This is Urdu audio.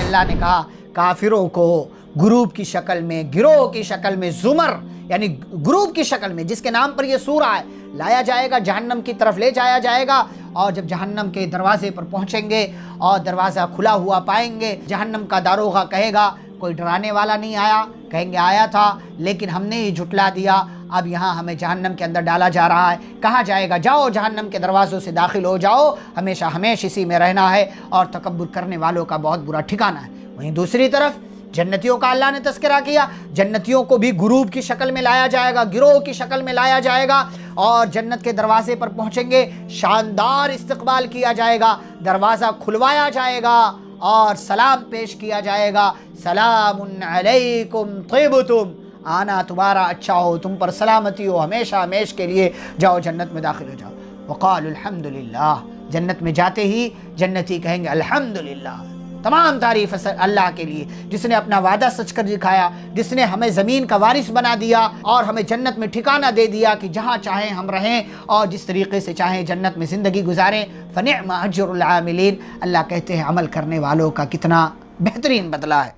اللہ نے کہا کافروں کو گروپ کی شکل میں، گروہ کی شکل میں، زمر یعنی گروپ کی شکل میں، جس کے نام پر یہ سورہ ہے، لایا جائے گا، جہنم کی طرف لے جایا جائے گا۔ اور جب جہنم کے دروازے پر پہنچیں گے اور دروازہ کھلا ہوا پائیں گے، جہنم کا داروغہ کہے گا کوئی ڈرانے والا نہیں آیا، کہیں گے آیا تھا لیکن ہم نے ہی جھٹلا دیا، اب یہاں ہمیں جہنم کے اندر ڈالا جا رہا ہے۔ کہا جائے گا جاؤ جہنم کے دروازوں سے داخل ہو جاؤ، ہمیشہ ہمیشہ اسی میں رہنا ہے، اور تکبر کرنے والوں کا بہت برا ٹھکانہ ہے۔ وہیں دوسری طرف جنتیوں کا اللہ نے تذکرہ کیا، جنتیوں کو بھی گروپ کی شکل میں لایا جائے گا، گروہ کی شکل میں لایا جائے گا، اور جنت کے دروازے پر پہنچیں گے، شاندار استقبال کیا جائے گا، دروازہ کھلوایا جائے گا اور سلام پیش کیا جائے گا، سلام علیکم طیبتم، آنا تمہارا اچھا ہو، تم پر سلامتی ہو، ہمیشہ ہمیشہ کے لیے جاؤ جنت میں داخل ہو جاؤ۔ وقالوا الحمدللہ، جنت میں جاتے ہی جنتی کہیں گے الحمدللہ، تمام تعریف اللہ کے لیے جس نے اپنا وعدہ سچ کر دکھایا، جس نے ہمیں زمین کا وارث بنا دیا اور ہمیں جنت میں ٹھکانہ دے دیا کہ جہاں چاہیں ہم رہیں اور جس طریقے سے چاہیں جنت میں زندگی گزاریں۔ فنعم اجر العاملین، اللہ کہتے ہیں عمل کرنے والوں کا کتنا بہترین بدلہ ہے۔